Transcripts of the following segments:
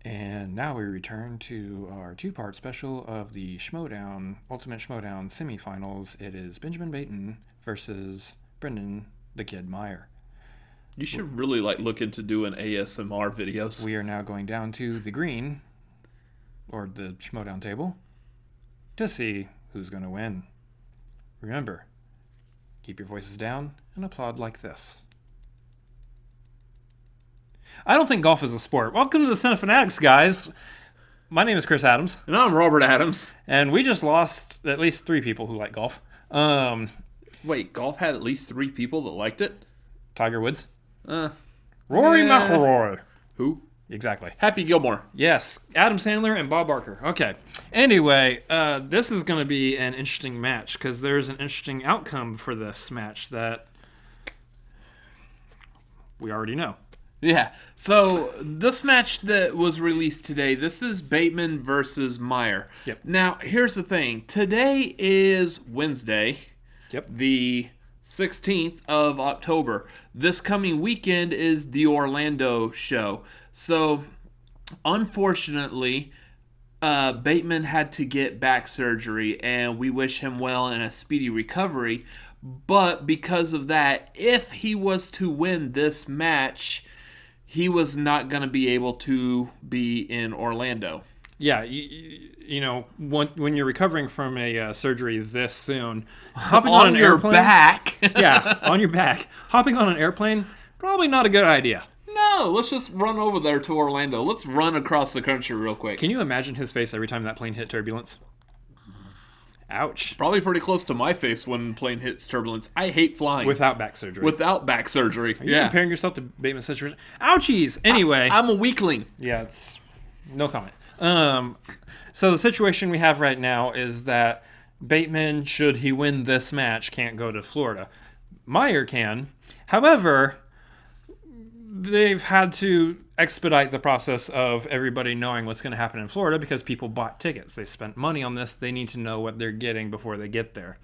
And now we return to our two-part special of the Schmoedown, Ultimate Schmoedown semifinals. It is Benjamin Bateman versus Brendan the Kid Meyer. You should really look into doing ASMR videos. We are now going down to the green, or the Schmoedown table, to see who's going to win. Remember, keep your voices down and applaud like this. I don't think golf is a sport. Welcome to the Cinefanatics, guys. My name is Chris Adams. And I'm Robert Adams. And we just lost at least 3 people who like golf. Wait, golf had at least 3 people that liked it? Tiger Woods. Rory McIlroy. Who? Exactly. Happy Gilmore. Yes. Adam Sandler and Bob Barker. Okay. Anyway, this is going to be an interesting match because there's an interesting outcome for this match that we already know. Yeah. So this match that was released today, this is Bateman versus Meyer. Yep. Now, here's the thing. Today is Wednesday. Yep. The 16th of October. This coming weekend is the Orlando show. So, unfortunately, Bateman had to get back surgery, and we wish him well in a speedy recovery. But because of that, if he was to win this match, he was not going to be able to be in Orlando. Yeah, you know, when you're recovering from a surgery this soon, hopping on an airplane, back. Yeah, on your back, hopping on an airplane, probably not a good idea. No, let's just run over there to Orlando. Let's run across the country real quick. Can you imagine his face every time that plane hit turbulence? Ouch. Probably pretty close to my face when plane hits turbulence. I hate flying. Without back surgery. Without back surgery. Are you comparing yourself to Bateman's situation? Ouchies! Anyway. I'm a weakling. Yeah, it's no comment. So the situation we have right now is that Bateman, should he win this match, can't go to Florida. Meyer can. However, they've had to expedite the process of everybody knowing what's going to happen in Florida because people bought tickets. They spent money on this. They need to know what they're getting before they get there.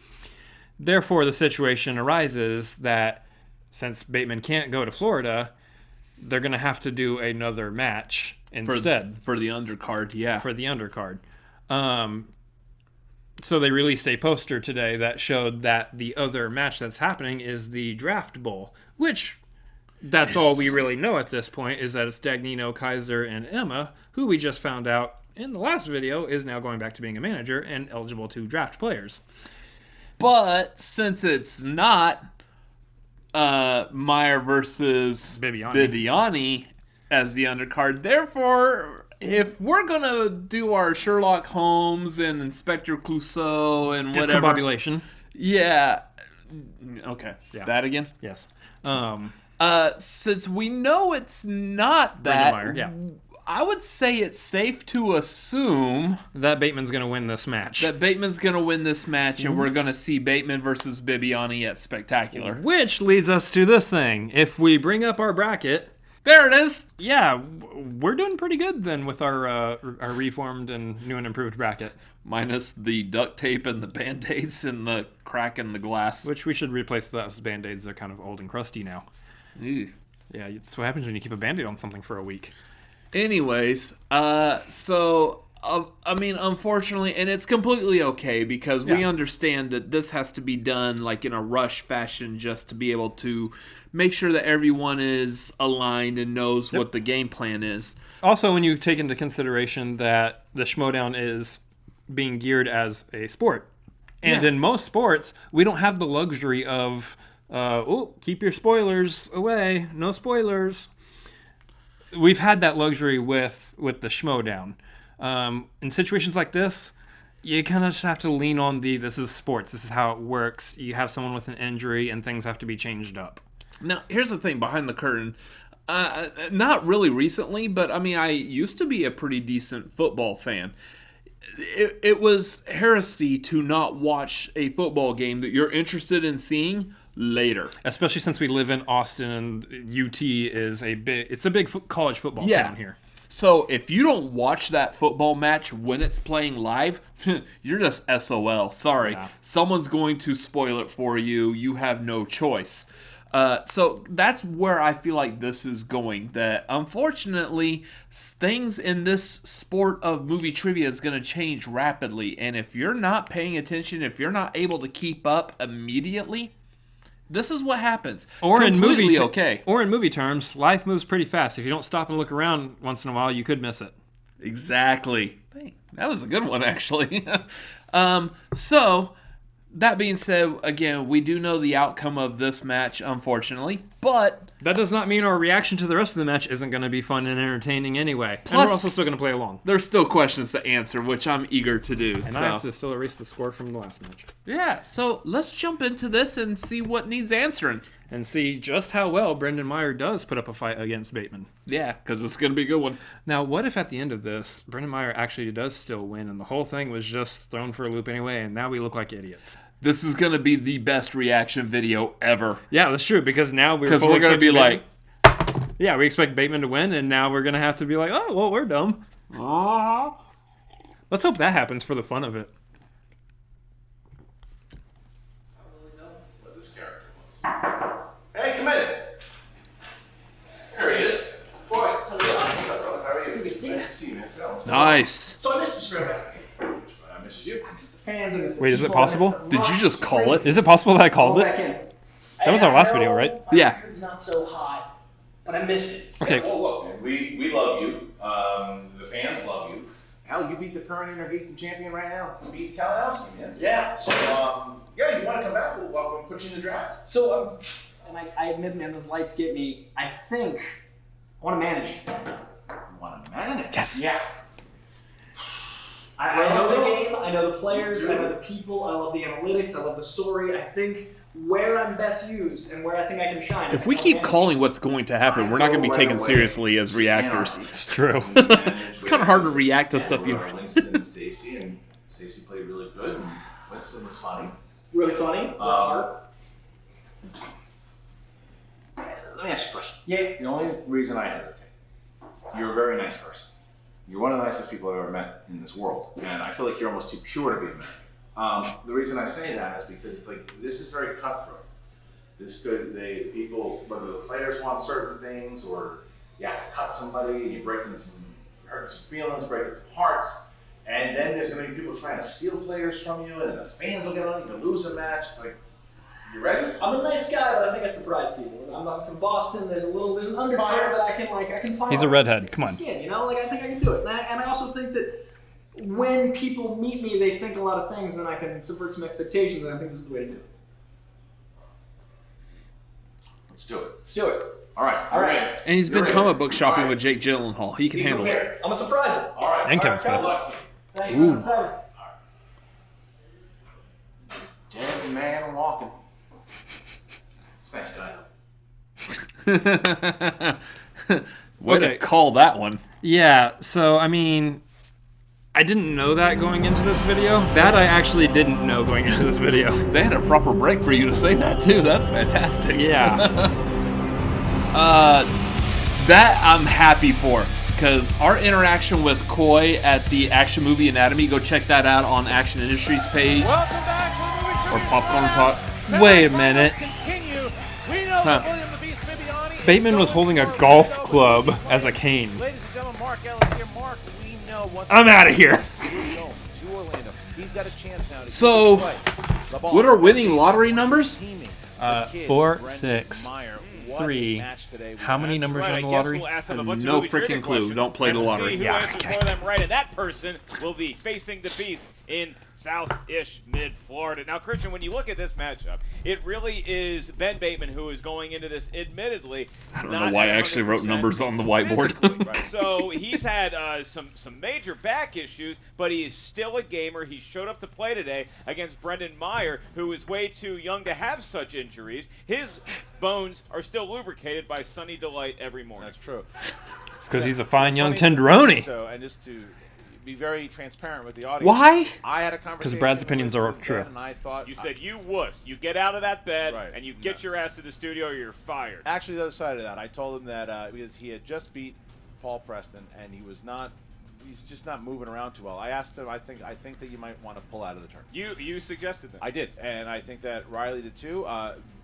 Therefore, the situation arises that since Bateman can't go to Florida, they're going to have to do another match instead. For the undercard, yeah. For the undercard. So they released a poster today that showed that the other match that's happening is the Draft Bowl, which that's all we really know at this point, is that it's Dagnino, Kaiser, and Emma, who we just found out in the last video is now going back to being a manager and eligible to draft players. But since it's not Meyer versus Bibbiani as the undercard, therefore, if we're going to do our Sherlock Holmes and Inspector Clouseau and whatever... Discombobulation. Yeah. Okay. Yeah. That again? Yes. Since we know it's not that, Meyer, yeah. I would say it's safe to assume that Bateman's going to win this match. And we're going to see Bateman versus Bibbiani at Spectacular. Which leads us to this thing. If we bring up our bracket... There it is! Yeah, we're doing pretty good then with our reformed and new and improved bracket. Minus the duct tape and the Band-Aids and the crack in the glass. Which we should replace those Band-Aids. They're kind of old and crusty now. Ew. Yeah, that's what happens when you keep a Band-Aid on something for a week. Anyways, unfortunately, and it's completely okay because we understand that this has to be done like in a rush fashion just to be able to make sure that everyone is aligned and knows what the game plan is. Also, when you take into consideration that the Schmoedown is being geared as a sport, and in most sports, we don't have the luxury of, keep your spoilers away, no spoilers. We've had that luxury with the Schmoedown. In situations like this, you kind of just have to lean on this is sports. This is how it works. You have someone with an injury and things have to be changed up. Now, here's the thing behind the curtain. Not really recently, but I used to be a pretty decent football fan. It was heresy to not watch a football game that you're interested in seeing later. Especially since we live in Austin and UT is a big college football town here. So if you don't watch that football match when it's playing live, you're just SOL. Sorry. Yeah. Someone's going to spoil it for you. You have no choice. So that's where I feel like this is going. That unfortunately, things in this sport of movie trivia is going to change rapidly. And if you're not paying attention, if you're not able to keep up immediately, this is what happens. Or in movie Or in movie terms, life moves pretty fast. If you don't stop and look around once in a while, you could miss it. Exactly. Dang, that was a good one, actually. So, that being said, again, we do know the outcome of this match, unfortunately, but that does not mean our reaction to the rest of the match isn't going to be fun and entertaining anyway. Plus, and we're also still going to play along. There's still questions to answer, which I'm eager to do. And I have to still erase the score from the last match. Yeah, so let's jump into this and see what needs answering. And see just how well Brendan Meyer does put up a fight against Bateman. Yeah, because it's going to be a good one. Now, what if at the end of this, Brendan Meyer actually does still win, and the whole thing was just thrown for a loop anyway, and now we look like idiots? This is going to be the best reaction video ever. Yeah, that's true, because now we're going to be like... Yeah, we expect Bateman to win, and now we're going to have to be like, oh, well, we're dumb. Let's hope that happens for the fun of it. I don't really know what this character was. Hey, come in. There he is. Boy, how's it going? What's up, brother? How are you? Good to see you. Nice to see you, man. Nice. So I missed the script. I miss you. I missed the fans. I missed the Wait, is it people, I missed possible? the Did you rush, just call it? Is it possible that I called Roll it? back in. That was our last video, right? Yeah. It's not so hot, but I missed it. Okay. Well, look, man, we love you. The fans love you. Hell, you beat the current Intergeekdom champion right now. You beat Kalinowski, man. Yeah. So, yeah, you want to come back? We'll put you in the draft. So, and I admit, man, those lights get me. I think I want to manage. You want to manage? Yes. Yeah. I know the game. I know the players. I know the people. I love the analytics. I love the story. I think where I'm best used and where I think I can shine. If we keep calling what's going to happen, we're not going to be taken seriously as reactors. It's true. It's kind of hard to react to stuff you... Winston and Stacy, and Stacy played really good, and Winston was funny. Really funny. Let me ask you a question. Yeah. The only reason I hesitate, you're a very nice person. You're one of the nicest people I've ever met in this world, and I feel like you're almost too pure to be American. The reason I say that is because it's like, this is very cutthroat. People, whether the players want certain things, or you have to cut somebody, and you're hurting some feelings, breaking some hearts, and then there's going to be people trying to steal players from you, and then the fans will get on you to lose a match. It's like, you ready? I'm a nice guy, but I think I surprise people. I'm from Boston. There's an undercurrent that I can find. He's a redhead. Come on. Skin, I think I can do it. And I also think that when people meet me, they think a lot of things, and then I can subvert some expectations, and I think this is the way to do it. Let's do it. Let's do it. All right. And he's been comic book shopping with Jake Gyllenhaal. He can handle it. I'm gonna surprise it. All right. And Kevin Good Smith. luck to you. Thanks. Ooh. I'm excited. Dead man walking. Nice guy. Way Okay. to call that one. Yeah, so, I mean, I didn't know that going into this video. That I actually didn't know going into this video. They had a proper break for you to say that, too. That's fantastic. Yeah. That I'm happy for, because our interaction with Coy at the Action Movie Anatomy, go check that out on Action Industries page. Welcome back to the movie Or trivia Popcorn showdown. Talk. Wait a Semifinals minute. Continue. We know that William the Beast Bibbiani Bateman is was going holding a for golf Orlando club with as a cane. Ladies and gentlemen, Mark Ellis here. Mark, we know once I'm outta here. He's going to Orlando. He's got a chance now to So, keep the fight. The ball what are is winning lottery numbers? teaming. 4, Brendan 6, Meyer. What 3. a match today. How many numbers are on the lottery? We'll ask them a bunch of No movie trivia freaking clue. questions, Don't play and the we'll lottery. See who Yeah, answers okay. for them right, and that person will be facing the Beast in South-ish mid-Florida. Now, Christian, when you look at this matchup, it really is Ben Bateman who is going into this, admittedly. I don't know why I actually wrote numbers on the whiteboard. Right. So he's had some major back issues, but he is still a gamer. He showed up to play today against Brendan Meyer, who is way too young to have such injuries. His bones are still lubricated by Sunny Delight every morning. That's true. It's because he's a fine young Funny tenderoni. though, and just to be very transparent with the audience. Why? I had a conversation. Brad's opinions are with true. Ben, and I thought You said, you wuss. You get out of that bed, Right. and you get your ass to the studio, or you're fired. actually the other side of that. I told him that because he had just beat Paul Preston, and he was not he's just not moving around too well. I asked him. I think that you might want to pull out of the tournament. You suggested that. I did, and I think that Riley did too.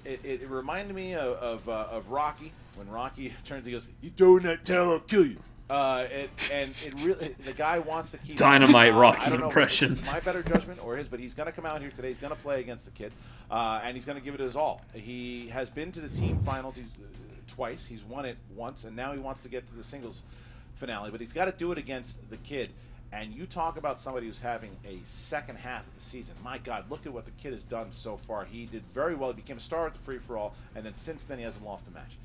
It reminded me of Rocky when Rocky turns. He goes, "You throw in that towel, I'll kill you." And it really, the guy wants to keep Dynamite Rocky I don't know impression. If it's my better judgment or his, but he's going to come out here today. He's going to play against the kid, and he's going to give it his all. He has been to the team finals twice. He's won it once, and now he wants to get to the singles finale. But he's got to do it against the kid. And you talk about somebody who's having a second half of the season. My God, look at what the kid has done so far. He did very well. He became a star at the free-for-all, and then since then he hasn't lost a match.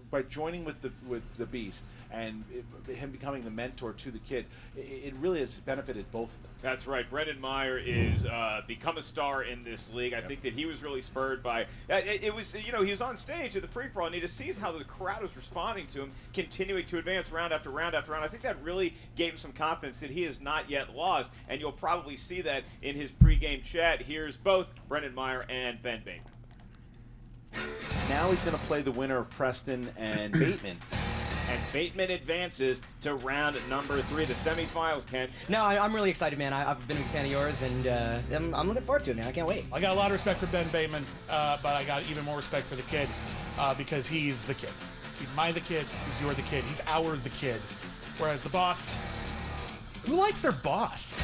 By joining with the Beast and him becoming the mentor to the kid, it really has benefited both of them. That's right. Brendan Meyer is become a star in this league. I think that he was really spurred by it was he was on stage at the free for all and he just sees how the crowd was responding to him, continuing to advance round after round after round. I think that really gave him some confidence that he has not yet lost, and you'll probably see that in his pregame chat. Here's both Brendan Meyer and Ben Bateman. Now he's going to play the winner of Preston and Bateman. And Bateman advances to round number 3, the semifinals, Ken. No, I'm really excited, man. I've been a big fan of yours, and I'm looking forward to it, man. I can't wait. I got a lot of respect for Ben Bateman, but I got even more respect for the kid because he's the kid. He's the kid. He's the kid. He's the kid. Whereas the boss, who likes their boss?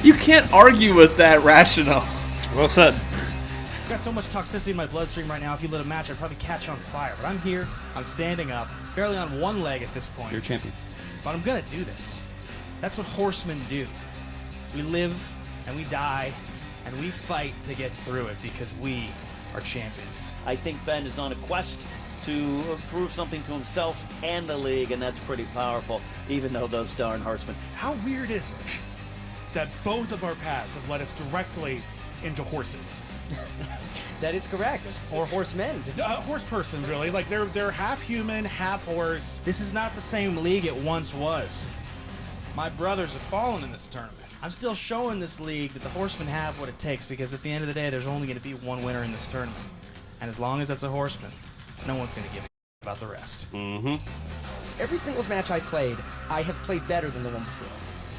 You can't argue with that rationale. Well said. I've got so much toxicity in my bloodstream right now. If you lit a match, I'd probably catch on fire. But I'm here. I'm standing up, barely on one leg at this point. You're a champion. But I'm gonna do this. That's what horsemen do. We live and we die and we fight to get through it because we are champions. I think Ben is on a quest to prove something to himself and the league, and that's pretty powerful, even though those darn horsemen. How weird is it that both of our paths have led us directly into horses? That is correct. Or horsemen. Horse persons, really. Like, they're half human, half horse. This is not the same league it once was. My brothers have fallen in this tournament. I'm still showing this league that the horsemen have what it takes, because at the end of the day, there's only going to be one winner in this tournament. And as long as that's a horseman, no one's going to give a about the rest. Mm-hmm. Every singles match I played, I have played better than the one before.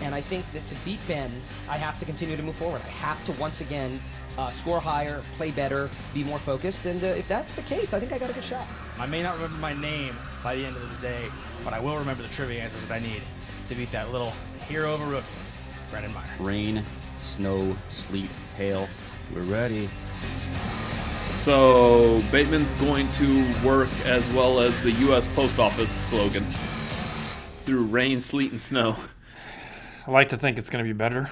And I think that to beat Ben, I have to continue to move forward. I have to once again score higher, play better, be more focused. And if that's the case, I think I got a good shot. I may not remember my name by the end of the day, but I will remember the trivia answers that I need to beat that little hero of a rookie, Brendan Meyer. Rain, snow, sleet, hail. We're ready. So Bateman's going to work as well as the U.S. Post Office slogan through rain, sleet, and snow. I like to think it's going to be better.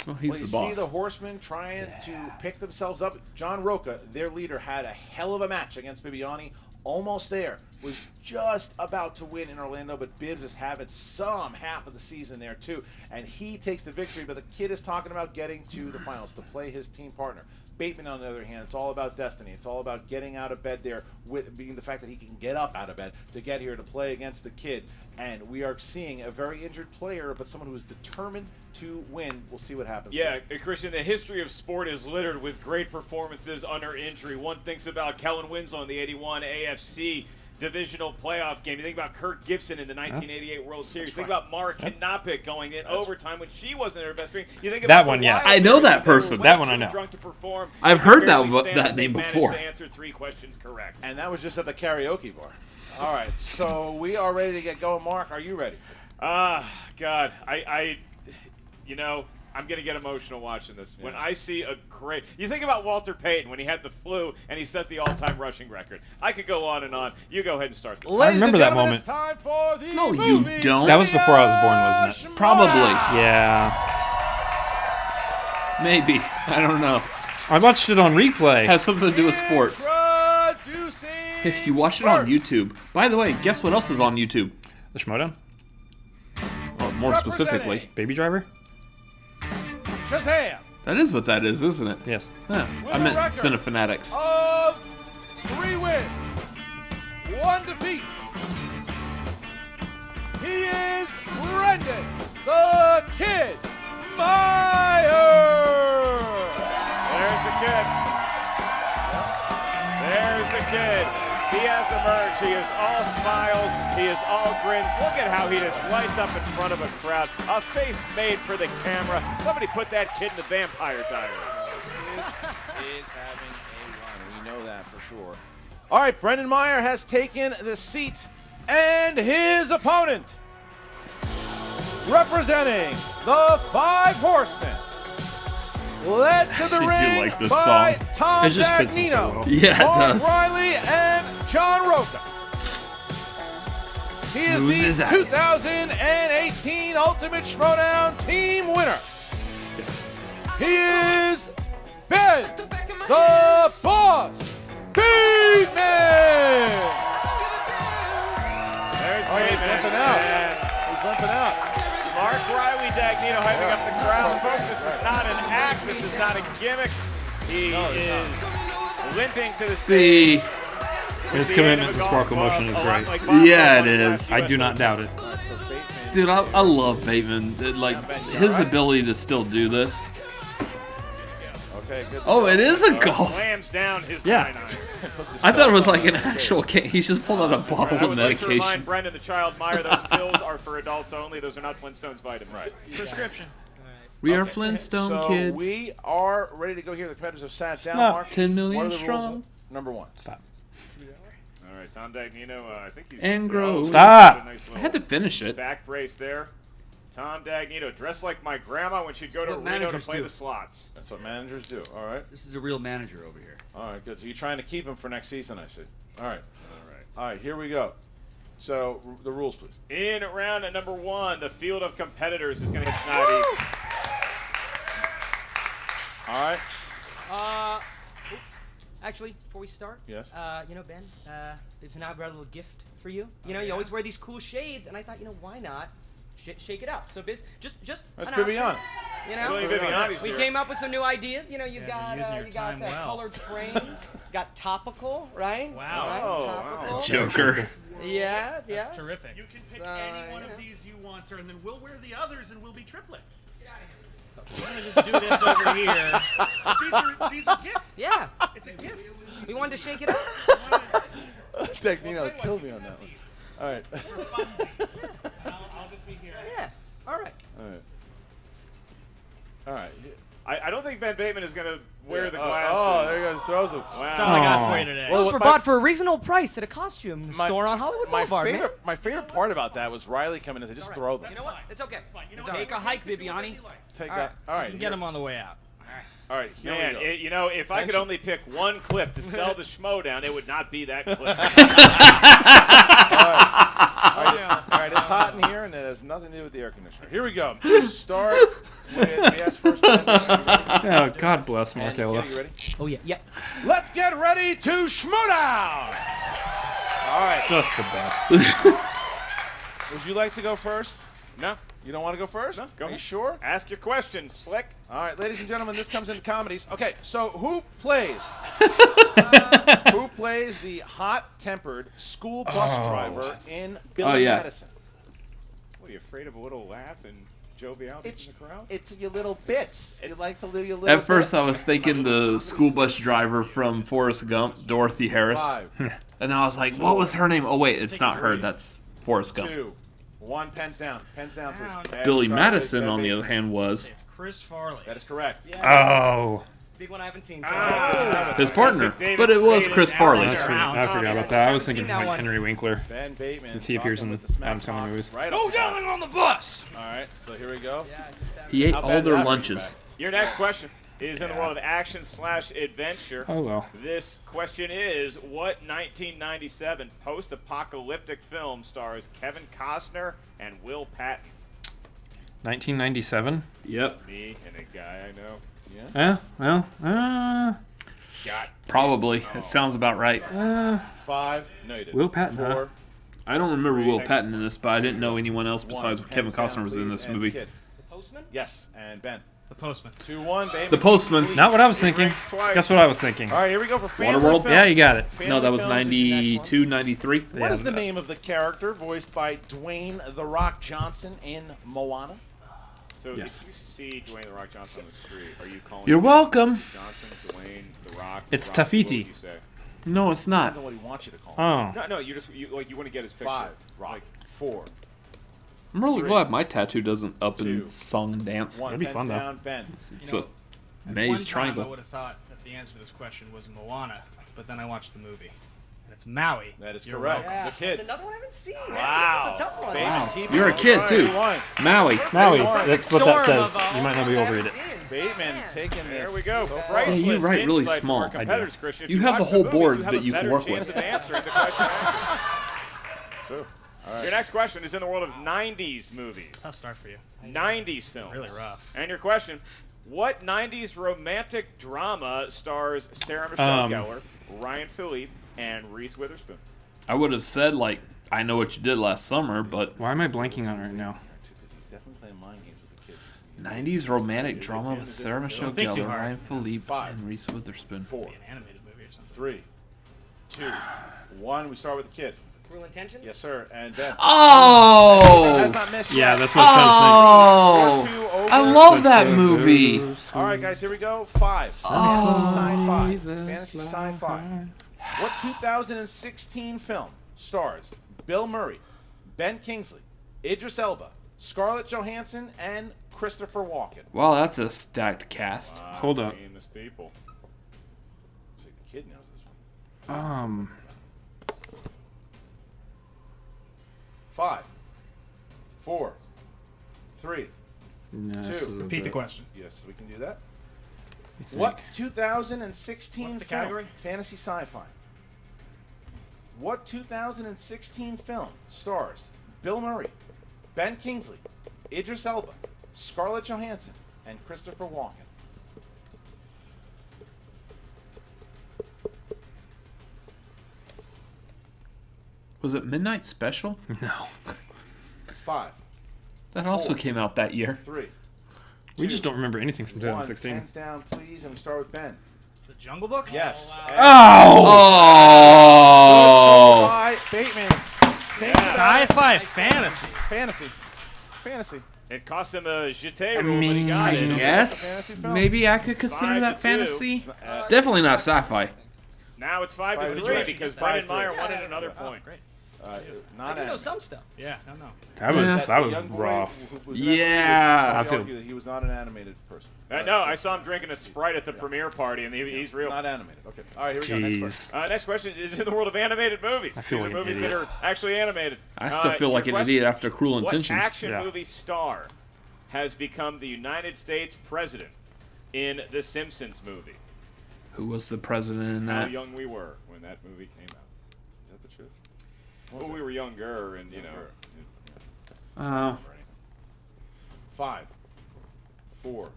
Well, he's Well, you the boss. see the horsemen trying to pick themselves up. John Roca, their leader, had a hell of a match against Bibbiani. Almost there. Was just about to win in Orlando, but Bibbs is having some half of the season there too. And he takes the victory, but the kid is talking about getting to the finals to play his team partner. Bateman, on the other hand, it's all about destiny. It's all about getting out of bed there, with being the fact that he can get up out of bed to get here to play against the kid. And we are seeing a very injured player, but someone who is determined to win. We'll see what happens. Yeah, Christian, the history of sport is littered with great performances under injury. One thinks about Kellen Winslow in the 81 AFC divisional playoff game. You think about Kirk Gibson in the 1988 World Series. Think about Mara Knopik going in overtime when she wasn't at her best string. You think about That one, yes. I know that person. That one I know. Drunk to perform. I've They heard barely that stand, that but they name managed before. to answer 3 questions correct. And that was just at the karaoke bar. All right, so we are ready to get going. Mark, are you ready? God, I'm going to get emotional watching this. When I see a great... You think about Walter Payton when he had the flu and he set the all-time rushing record. I could go on and on. You go ahead and start. I remember that moment. It's time for the No, you movie don't. That was before I was born, wasn't it? Probably. Yeah. Maybe. I don't know. I watched it on replay. Has something to do with sports. Introducing If you watch it on YouTube. By the way, guess what else is on YouTube? The Schmoedown? Or more specifically. Baby Driver? Shazam! That is what that is, isn't it? Yes. Yeah. With I a meant record Cinefanatics. Of 3 wins, 1 defeat. He is Brendan the Kid Meyer. There's the kid. There's the kid. He has emerged. He is all smiles. He is all grins. Look at how he just lights up in front of a crowd. A face made for the camera. Somebody put that kid in the vampire diaries. Is having a run. We know that for sure. All right, Brendan Meyer has taken the seat, and his opponent, representing the Five Horsemen, led to the actually do ring like this by song. Tom It just fits in so Dagnino, well. Yeah, it Mark does. Riley, and John Roca. He is Smooth the as ice. 2018 Ultimate Schmoedown team winner. He is Ben, the Boss Bateman. There's Oh, he's Bateman. limping out. And He's limping out. Mark Riley Dagnino hyping up the crowd. Folks, this is not an act. This is not a gimmick. He is limping to the See, stage. his The end commitment of a to golf sparkle club, motion is a lot great. like Bob Yeah, Hope it on his is. last I do US not doubt it. So Bateman. Dude, I love Bateman. Like his ability to still do this. Okay, good. Oh, it is a golf. Slams down his Yeah. nine iron. I thought it was like an actual cane. He just pulled out a I bottle would of like to remind medication. Brendan the Child Meyer those pills are for adults only. Those are not Flintstones vitamins. Right. Prescription. We are Flintstone so kids. we are ready to go here. The competitors have sat down. Stop. Mark, 10 million what are the rules? strong. Number one. Stop. All right, Tom Dagnino. I think he's And grow. oh, Stop. a nice I had to little finish it. back brace there. Tom Dagnino, dressed like my grandma when she'd go to That's what Reno to managers play do. the slots. That's what managers do. All right. This is a real manager over here. All right, good. So you're trying to keep him for next season, I see. All right. All right. All right, here we go. So the rules, please. In round number one, the field of competitors is going to hit Snotty. All right. Actually, before we start, Yes. you know, Ben, Bibbs and I brought a little gift for you. You know, you always wear these cool shades, and I thought, you know, why not shake it up? So, Bibbs, just That's an option, Bibbiani. you know, William Bibbiani's we here. came up with some new ideas. You know, you've guys are got using your time well. colored frames, got topical, right? Wow. Right, Oh, topical. wow. Joker. Yeah, yeah. That's terrific. You can pick So, any one you know. of these you want, sir, and then we'll wear the others, and we'll be triplets. We're gonna just do this over here. These are gifts. Yeah, It's a gift. we wanted to shake it up. Dagnino killed me on that one. All right. I'll just be here. Yeah, all right. All right. All right. I don't think Ben Bateman is going to wear the glasses. Oh, there he goes. Throws them. Wow. That's all I got for you today. Those were bought for a reasonable price at a costume My- store on Hollywood Boulevard, man. My favorite part about that was Riley coming in and said, just throw them. You know what? It's okay. Fine. You know It's what? Take a hike, Bibbiani. Take All that. All right. You can get him on the way out. All right. Here Man, we go. you know, if I could only pick one clip to sell the Schmoedown, it would not be that clip. All right, it's hot in here, and it has nothing to do with the air conditioner. Here we go. We start with, we asked first. Ben, Oh, God bless Mark and Kitty, Ellis. you ready? Oh, yeah, yeah. Let's get ready to Schmoedown! All right. Just the best. Would you like to go first? No. You don't want to go first? No, go Are you ahead. sure? Ask your question, Slick. All right, ladies and gentlemen, this comes into comedies. Okay, so who plays the hot-tempered school bus driver in Billy Oh, yeah. Madison? What, are you afraid of a little laugh and joviality It's, from the crowd? it's your little bits. You like to do your little At first, bits. I was thinking the school bus driver from Forrest Gump, Dorothy Harris. 5, And I was like, what was her name? Oh, wait, it's not her. That's Forrest Gump. 2, 1, pens down. Pens down, please. Ben, Billy sorry, Madison, Ben on the Bateman. other hand, was It's Chris Farley. That is correct. Oh, Big one I haven't seen. So his partner. David But it was Spade Chris is Farley. out there. I forgot about that. I was thinking Seen that like one. Henry Winkler. Ben Bateman. Since he appears talking in with the smack Adam Sandler talk movies. Right Go off the down bat. on the bus. All right, so here we go. He ate How all bad did their that bring you lunches. back? Your next question is in the world of action/adventure. Oh, well. This question is, what 1997 post-apocalyptic film stars Kevin Costner and Will Patton? 1997? Yep. Me and a guy I know. Well, Got Probably. It sounds about right. 5, no you didn't. Will Patton, 4, huh? I don't remember Will Patton in this, but I didn't know anyone else 1, besides Kevin pens Costner down, was in please, this and movie. Kid. The Postman? Yes, and Ben. The postman. 2, 1, Bateman. The Postman. not what I was thinking. ranks twice. Guess what I was thinking. All right, here we go for family Waterworld? films. Yeah, you got it. Family No, that was films is your next one. 92, 93. What is the Yeah. name of the character voiced by Dwayne The Rock Johnson in Moana? So Yes. if you see Dwayne The Rock Johnson on the street, are you calling You're him welcome. Johnson, Dwayne The Rock? It's Rock, what Tafiti. would you say? No, it's Depends not. on what he wants you to call him. Oh. No, you want to get his picture. 5, rock, 4, I'm really 3, glad my tattoo doesn't up 2, and song and dance. 1. That'd be Pens fun, though. down, Ben. It's a At one maze time, triangle. I would have thought that the answer to this question was Moana, but then I watched the movie. And it's Maui. That is You're correct. welcome. The kid. That's another one I haven't seen. man. Wow. This is a tough one. Bateman, keep You're a it kid, going. too. 3-1. Maui. Maui. Perfect That's what that storm says. of, You might not be able to read it. Bateman taking this. There we go. So far. Priceless Yeah, you write really insight from small. our I do. competitors, Christian. If You have watch a whole the movies, board you have that a you can better work chance with. of answering the question accurately. True. All right. Your next question is in the world of 90s movies. Tough start for you. 90s films. Really rough. And your question, what 90s romantic drama stars Sarah Michelle Gellar, Ryan Phillippe, and Reese Witherspoon? I would have said, like, I know what you did last summer, but Why am I blanking on it right now? He's definitely playing mind games with the kid. 90s romantic drama with Sarah Michelle Don't think too Gellar, hard. Ryan Phillippe, 5, and Reese Witherspoon. 4, An animated movie or something. 3, 2, 1. We start with the kid. Cruel Intentions? Yes, sir. And Ben. Oh! Has not missed Yeah, yet. that's what I was trying to think. Oh! 4-2 I over. love that movie. All right, guys, here we go. 5. Fantasy sci-fi. Fantasy sci-fi. What 2016 film stars Bill Murray, Ben Kingsley, Idris Elba, Scarlett Johansson, and Christopher Walken? Wow, that's a stacked cast. Hold up. Famous people. Looks like the kid knows this one. 5, 4, 3. No, this 2. isn't Repeat the it. question. Yes, we can do that. What 2016 What's the film? category? Fantasy sci-fi. What 2016 film stars Bill Murray, Ben Kingsley, Idris Elba, Scarlett Johansson, and Christopher Walken? Was it Midnight Special? No. 5, That also 4, came out that year. 3, We just don't remember anything from 1. 2016. Hands down, please, and we start with Ben. The Jungle Book? Yes. Oh! Bye, Bateman. Sci-fi fantasy. Fantasy. It's fantasy. It cost him a jeté rule, but he got it. Yes, maybe I could consider 5-2. that fantasy. It's definitely not sci-fi. Now it's 5-3 5-3. because 5-3. Brendan Meyer wanted another point. Great. Not I do know anime. some stuff. Yeah, no. That was Yeah. that was Young boy rough. who was in that movie, Yeah. I I feel- argue that he was not an animated person. No, I saw him drinking a Sprite at the premiere party, and he's real. Not animated. Okay. All right, here we go. Next question. Jeez. Next question is in the world of animated movies. I feel These like are an movies idiot. that are actually animated. I still feel like your an question, idiot after Cruel What Intentions. action Yeah. movie star has become the United States president in the Simpsons movie? Who was the president in How that? young we were when that movie came out. Is that the truth? Well, we were younger, and you know. Oh. 5, 4,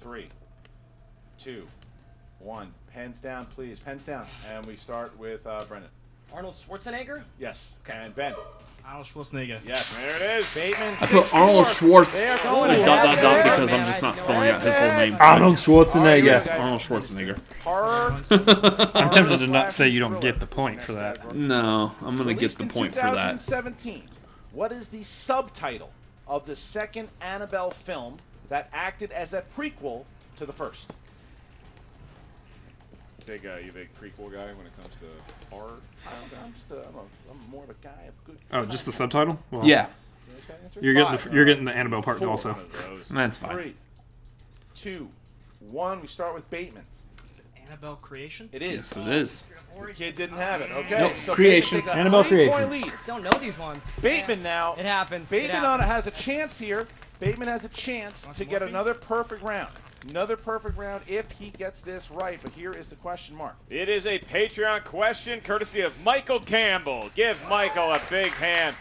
3, 2, 1. Pens down, please. Pens down. And we start with Brendan. Arnold Schwarzenegger? Yes. And Ben. Arnold Schwarzenegger. Yes. There it is. Bateman. I put Arnold 6-4. Schwartz They are with going a dot, head dot, to because head. I'm just not spelling out his whole name. Arnold Schwarzenegger. Yes. Arnold Schwarzenegger. I'm tempted to not say you don't get the point for that. No, I'm going to get Released the in point for that. 2017. What is the subtitle of the second Annabelle film that acted as a prequel to the first? You big prequel guy when it comes to horror. I'm more of a guy of good. Oh, just the subtitle? Well, Yeah, You're getting the Annabelle part also. One of those. that's fine. 3, 2, 1. We start with Bateman. Is it Annabelle Creation? It is. Yes, it is. The kid didn't have it. Okay. Nope, So Creation. Bateman takes a Annabelle 3-point Creation. lead. Just don't know these ones. Bateman now. It happens. Bateman it happens. has a chance here. Bateman has a chance to get another perfect round. Another perfect round if he gets this right. But here is the question mark. It is a Patreon question courtesy of Michael Campbell. Give Michael a big hand.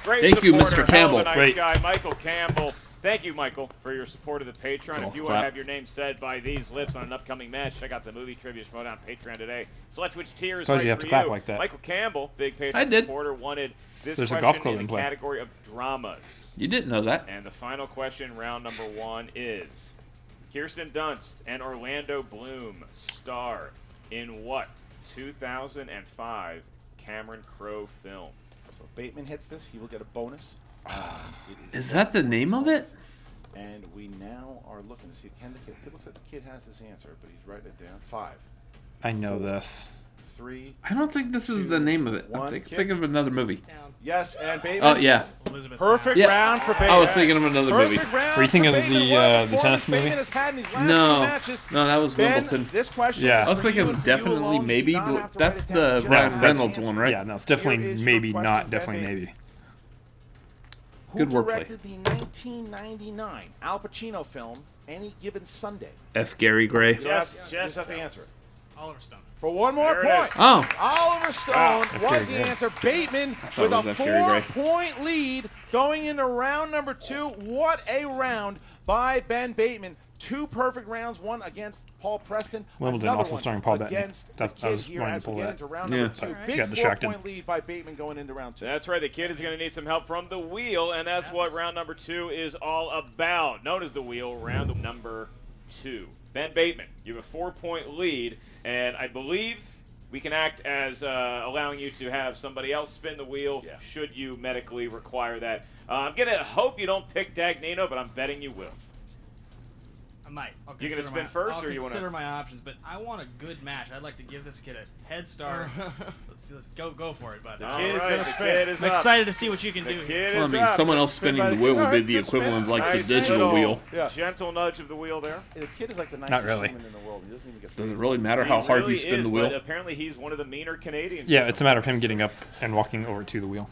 Great Thank you, supporter, Mr. hell of a Campbell. nice Great. guy, Michael Campbell. Thank you, Michael, for your support of the Patreon. Golf If you want to clap. have your name said by these lips on an upcoming match, check out the movie trivia Schmoedown Patreon today. Select which tier is Told right you have for to clap you. like that. Michael Campbell, big Patreon I did. supporter, wanted this There's a question golf in club the in play. category of dramas. You didn't know that. And the final question, round number 1, is Kirsten Dunst and Orlando Bloom star in what 2005 Cameron Crowe film? So if Bateman hits this, he will get a bonus. It Is that the name of it? And we now are looking to see. Can the kid? It looks like the kid has this answer, but he's writing it down. 5, I know this. 3. I don't think this is the name of it. One, Think of another movie. Yes, and Bateman. Oh, yeah. Elizabeth. Perfect Yeah. round for Bateman. I was thinking of another movie. Perfect round Were you thinking for of Bateman. the, What a the performance tennis movie? Bateman has had in these last No. two matches. No, that was Ben, Wimbledon. this question Yeah. is I was for you thinking and for you definitely alone. You maybe, do not but have to that's write it the down. Just Ryan have Reynolds the one, answer. right? Yeah, no, it's Here definitely is your maybe question, not, Ben definitely Bateman. maybe. Who Good wordplay. directed the 1999 Al Pacino film Any Given Sunday? F. Gary Gray. You just have to answer it. Oliver Stone. For one more There it point. is. Oh. Oliver Stone F. was Gary the Gray. answer. Bateman thought with it was a F. Gary Gray. 4-point lead going into round number 2. What a round by Ben Bateman. 2 perfect rounds, one against Paul Preston. Wimbledon another also one starring Paul Bettany. against That- the I kid was here wanting to as we pull get that. into round Yeah. number 2. Sorry. Big Got distracted. 4-point lead by Bateman going into round 2. That's right. The kid is going to need some help from the wheel, and that's what round number 2 is all about. Known as the wheel, round number 2. Ben Bateman, you have a 4-point lead, and I believe we can act as allowing you to have somebody else spin the wheel should you medically require that. I'm going to hope you don't pick Dagnino, but I'm betting you will. I might. You gonna spin first, or you wanna- consider my options? But I want a good match. I'd like to give this kid a head start. let's go for it, bud. All kid is right, gonna the spin. kid is I'm up. excited to see what you can The do here. kid Well, I is mean, up. someone else Spin spinning by the the wheel kid. would be Alright, the good spin. equivalent of like Nice the digital little wheel. Yeah. gentle nudge of the wheel there. The kid is like the Not nicest really. human in the world. He doesn't even get Does it really matter how He hard really you spin is, the wheel? But apparently he's one of the meaner Canadians. Yeah, it's a matter of him getting up and walking over to the wheel.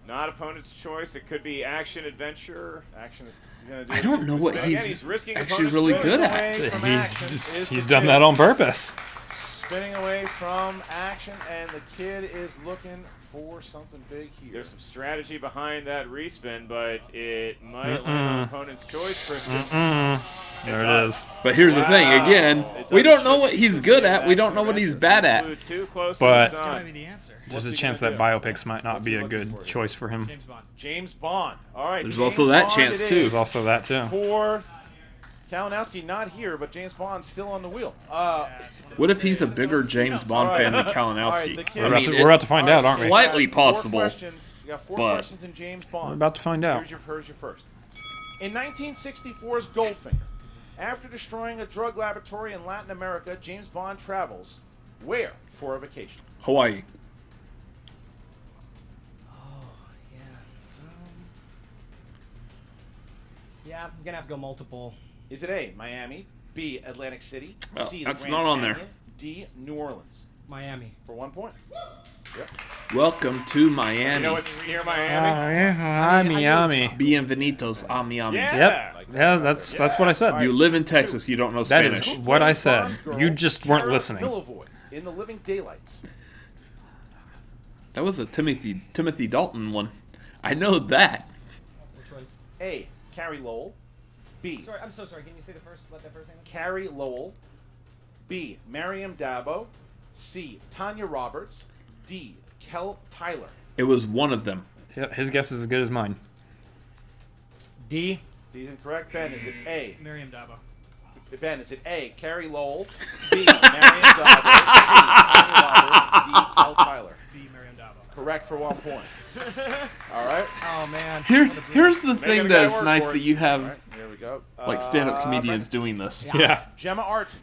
Not opponent's choice. It could be action, adventure. Action. You're gonna do I it. don't know what Again, he's risking actually opponent's really choice. good at. Away from He's action just, is he's the done kid. that on purpose. Spinning away from action, and the kid is looking for something big here. There's some strategy behind that respin, but it might land on opponent's choice, Christian. There it is. But here's the thing, Wow. again, It we don't doesn't know show what he's you good the at. We don't know action what he's adventure. bad He at. flew too close But- to the That's gotta sun. be the answer. There's What's a he chance gonna that do? biopics might not What's be he a looking good for here? choice for him. James Bond. James Bond. All right. There's James also that Bond chance, it too. is There's also that too. For Kalinowski, not here, but James Bond still on the wheel. What if he's a bigger James Bond fan than Kalinowski? the kid- We're about to find out, aren't we? Slightly You got four possible. questions. You got 4 but- questions in James Bond. We're about to find out. Here's your first. In 1964's Goldfinger, after destroying a drug laboratory in Latin America, James Bond travels where for a vacation? Hawaii. Yeah, I'm gonna have to go multiple. Is it A, Miami, B, Atlantic City, Well, C, that's the not Grand on there. Canyon, D, New Orleans? Miami. For 1 point. Yep. Welcome to Miami. You know what's near Miami? Miami. Bienvenidos a Miami. Yeah. Yep. Yeah, that's what I said. You live in Texas, you don't know That Spanish. is what I said. Bond girl You just weren't Cara listening. Milivoy in The Living Daylights. That was a Timothy Dalton one. I know that. Which was? A, Carrie Lowell. B, Sorry, I'm so sorry. Can you say the first name? Carrie Lowell. B, Miriam Dabo. C, Tanya Roberts. D, Kel Tyler. It was one of them. Yep, his guess is as good as mine. D. D's incorrect. Ben, is it A? Miriam Dabo. Ben, is it A, Carrie Lowell? B, Miriam Dabo. C, Tanya Roberts. D, Kel Tyler. B. Miriam Dabo. Correct for 1 point. All right. Oh man. Here's the thing the guy that's work nice for that it. you have All right, here we go. like stand-up comedians doing this. Yeah. Gemma Arterton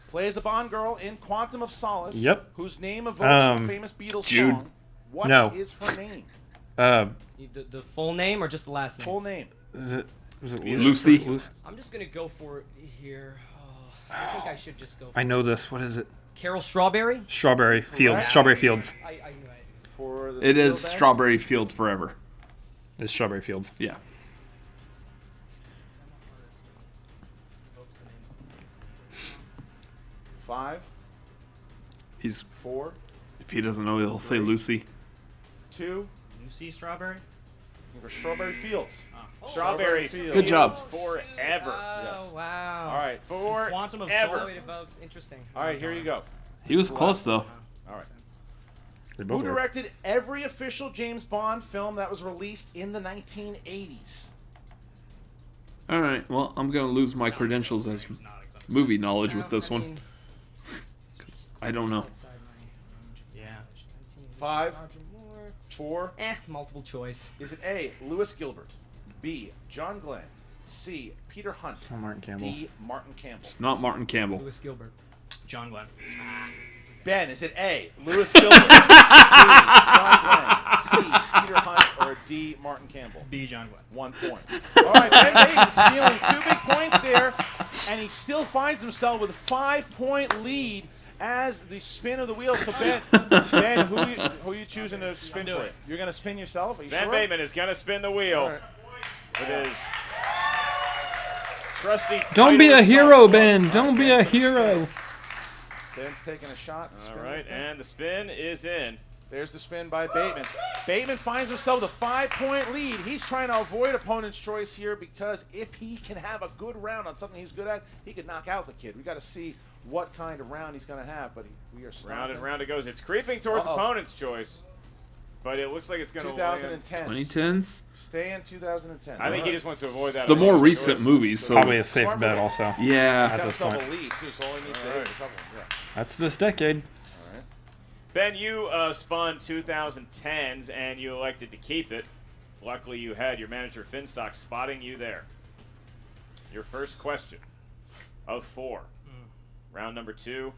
plays a Bond girl in Quantum of Solace. Yep. Whose name evokes the famous Beatles Jude. song. What No. is her name? The full name or just the last name? Full name. Was it Lucy. I'm just gonna go for it here. Oh, I think I should just go. For I know this. What is it? Carol Strawberry. Strawberry Fields. Correct. Strawberry Fields. I knew it. For the It is steel bag. Strawberry Fields Forever. It's Strawberry Fields. Yeah. Five, He's 4, if he doesn't know, he'll say Lucy. 2. Lucy Strawberry. Looking for Strawberry Fields. Strawberry Fields. Good job. forever. Yes. Oh wow. All right. Quantum of Ever. Solace. Wait, folks. Interesting. All right. Here you go. He was close though. All right. They Who both were. directed every official James Bond film that was released in the 1980s? All right. Well, I'm gonna lose my credentials as movie knowledge with this one. I don't know. Yeah. 5, 4. Multiple choice. Is it A, Lewis Gilbert, B, John Glenn, C, Peter Hunt, Oh, Martin Campbell. D, Martin Campbell? It's not Martin Campbell. Lewis Gilbert. John Glenn. Ben, is it A, Lewis Gilbert, B, John Glenn, C, Peter Hunt, or D, Martin Campbell? B, John Glenn. 1 point. All right, Ben Bateman stealing 2 big points there, and he still finds himself with a 5-point lead as the spin of the wheel. So Ben, who are you choosing to spin for you? You're going to spin yourself? Are you Ben sure? Bateman is going to spin the wheel with his trusty. Don't be a Titleist hero, golf Ben. club. Don't be a hero. Ben's taking a shot to spin All right, this thing. and the spin is in. There's the spin by Bateman. Bateman finds himself with a 5-point lead. He's trying to avoid opponent's choice here because if he can have a good round on something he's good at, he could knock out the kid. We got to see what kind of round he's going to have, but we are stopping. Round and round it goes. It's creeping towards opponent's choice, but it looks like it's going to 2010. 2010s. Stay in 2010. I think he just wants to avoid that. The more opponent's recent choice. movies. So Probably a safe bet also. yeah. He's got this himself point. a lead, too, so all he needs to hit is a couple. Yeah. That's this decade. Ben, you spun 2010s and you elected to keep it. Luckily, you had your manager Finstock spotting you there. Your first question of 4. Round number 2.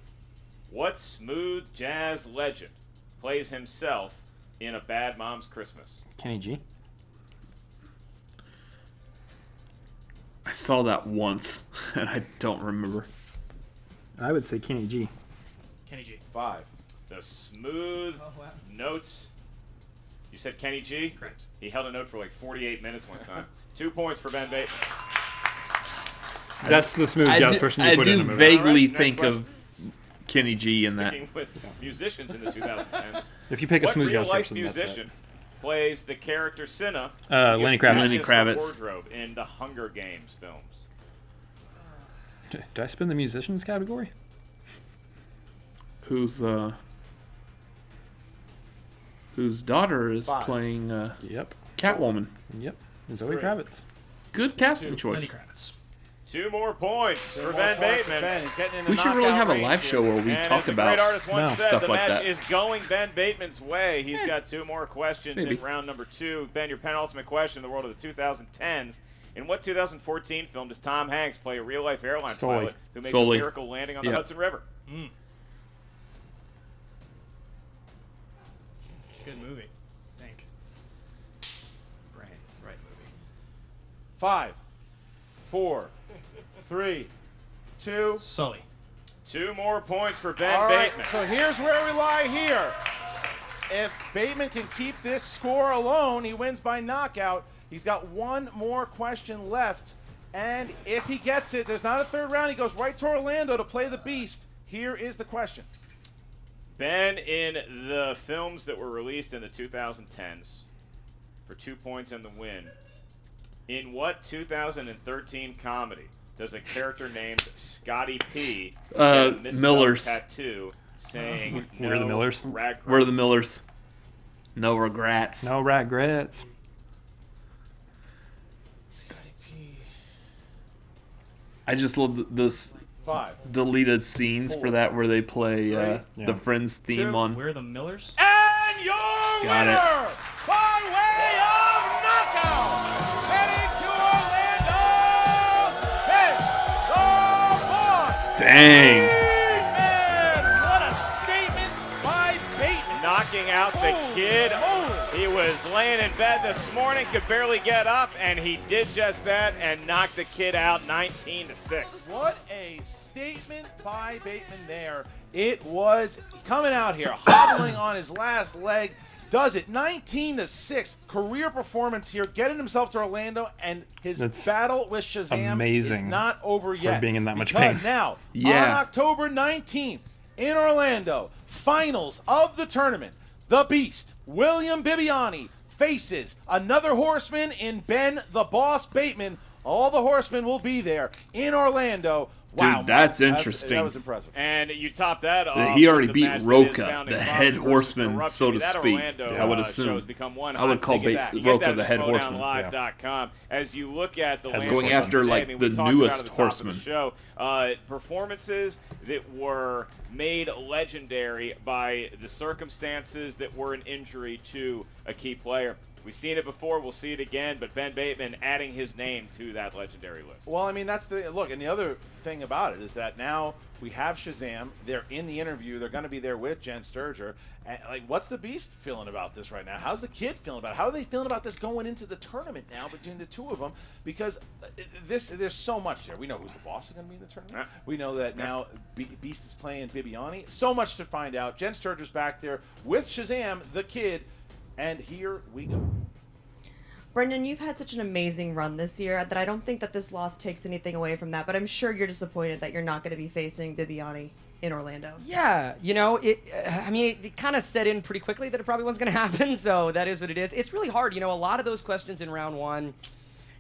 What smooth jazz legend plays himself in A Bad Mom's Christmas? Kenny G. I saw that once, and I don't remember. I would say Kenny G. Kenny G. 5. The smooth notes. You said Kenny G? Correct. He held a note for like 48 minutes one time. 2 points for Ben Bateman. That's the smooth jazz person you I put in do the movie. vaguely All right, next think question. of Kenny G in that. Sticking with musicians in the 2010s. If you pick a What smooth jazz real-life person, that's it. musician plays the character Cinna? Lenny Kravitz. Lenny Kravitz. Wardrobe in the Hunger Games films. Did I spin the musicians category? Whose daughter is 5. playing Yep. Catwoman. Yep. Zoe 3. Kravitz. Good casting Lenny choice. Kravitz. 2 more points Two for more Ben points for Bateman. Ben. He's getting into We should really knockout have a range live here. show where we And talk as a about great artist once said, stuff the like match that. is going Ben Bateman's way. He's got 2 more questions Maybe. in round number 2. Ben, your penultimate question in the world of the 2010s. In what 2014 film does Tom Hanks play a real-life airline Sully. pilot who makes Sully. a miracle landing on the Yeah. Hudson River? Good movie. I think. Brains. Right movie. 5, 4, 3, 2. Sully. 2 more points for Ben All right, Bateman. so here's where we lie here. If Bateman can keep this score alone, he wins by knockout. He's got 1 more question left. And if he gets it, there's not a third round. He goes right to Orlando to play the Beast. Here is the question. Ben, in the films that were released in the 2010s, for 2 points and the win, in what 2013 comedy does a character named Scotty P get a misspelled Millers. tattoo saying We're the no Millers. regrets? We're the Millers. No regrets. No regrets. I just love this 5. deleted scenes for that where they play Three. the Friends theme on. We're the Millers. And your Got it. winner by way of knockout, heading to Orlando, Ben the Boss. Dang. Bateman. What a statement by Bateman. Knocking out the Holy kid. moly. He was laying in bed this morning, could barely get up, and he did just that and knocked the kid out 19-6. What a statement by Bateman there. It was coming out here, hobbling on his last leg. Does it 19-6. Career performance here, getting himself to Orlando, and his That's battle with Shazam amazing is not over for yet. being in that much because pain. now, Yeah. on October 19th in Orlando, finals of the tournament, the Beast, William Bibbiani, faces another horseman in Ben the Boss Bateman. All the horsemen will be there in Orlando. Wow, Dude, that's man, interesting. That was impressive. And you top that off. He already with the beat match that is Roca, founding the fathers head versus horseman, corruption. so to That speak. Orlando, I would show assume. has become one I would hot call ticket. You Roca get that the at head horseman. SchmoedownLive.com. As you look at the landscape Going after, today, like, I mean, the we talked newest about at the top of the horseman. show, performances that were made legendary by the circumstances that were an injury to a key player. We've seen it before. We'll see it again. But Ben Bateman adding his name to that legendary list. Well, I mean, that's the look. And the other thing about it is that now we have Shazam. They're in the interview. They're going to be there with Jen Sturger. And, like, what's the Beast feeling about this right now? How's the Kid feeling about it? How are they feeling about this going into the tournament now between the two of them? Because there's so much there. We know who's the boss is going to be in the tournament. We know that now Beast is playing Bibbiani. So much to find out. Jen Sturger's back there with Shazam, the Kid, and here we go. Brendan, you've had such an amazing run this year that I don't think that this loss takes anything away from that, but I'm sure you're disappointed that you're not going to be facing Bibbiani in Orlando. Yeah, it kind of set in pretty quickly that it probably wasn't going to happen, so that is what it is. It's really hard. A lot of those questions in round one,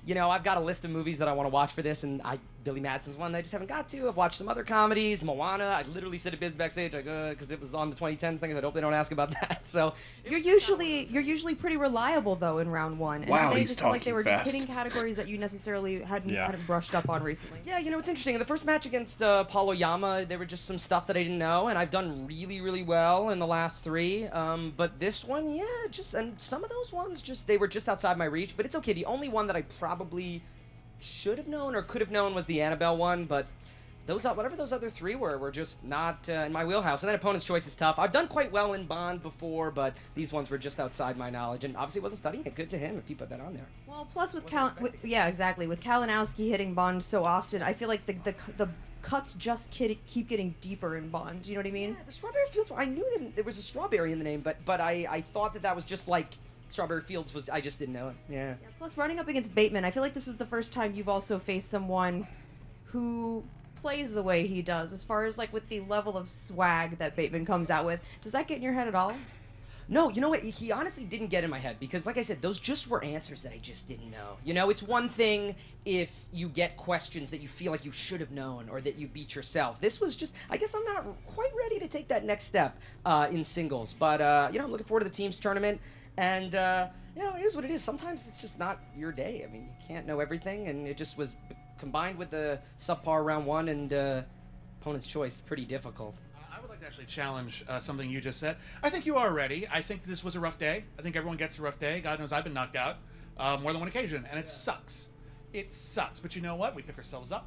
I've got a list of movies that I want to watch for this, and Billy Madsen's one that I just haven't got to. I've watched some other comedies, Moana. I literally said to Biz backstage, because it was on the 2010s thing. I hope they don't ask about that. So you're usually pretty reliable though in round one. And wow, today he's just felt like they were fast. just hitting categories that you necessarily hadn't brushed up on recently. Yeah, it's interesting. In the first match against Paul Oyama, there were just some stuff that I didn't know, and I've done really, really well in the last three. But this one, and some of those ones they were just outside my reach. But it's okay. The only one that I probably should have known or could have known was the Annabelle one, but whatever those other three were just not in my wheelhouse. And then opponent's choice is tough. I've done quite well in Bond before, but these ones were just outside my knowledge, and obviously wasn't studying it. Good to him if he put that on there. Well, plus with exactly. With Kalinowski hitting Bond so often, I feel like the cuts just keep getting deeper in Bond. Do you know what I mean? Yeah, the Strawberry Fields. I knew that there was a strawberry in the name, but I thought that was just like Strawberry Fields was. I just didn't know it. Yeah. Plus, running up against Bateman, I feel like this is the first time you've also faced someone who plays the way he does, as far as like with the level of swag that Bateman comes out with. Does that get in your head at all? No, you know what? He honestly didn't get in my head because, like I said, those just were answers that I just didn't know. It's one thing if you get questions that you feel like you should have known or that you beat yourself. This was just, I guess I'm not quite ready to take that next step in singles. But, I'm looking forward to the teams tournament. And, it is what it is. Sometimes it's just not your day. I mean, you can't know everything. And it just was combined with the subpar round one and opponent's choice, pretty difficult. I would like to actually challenge something you just said. I think you are ready. I think this was a rough day. I think everyone gets a rough day. God knows I've been knocked out more than one occasion, and it sucks. It sucks. But you know what? We pick ourselves up.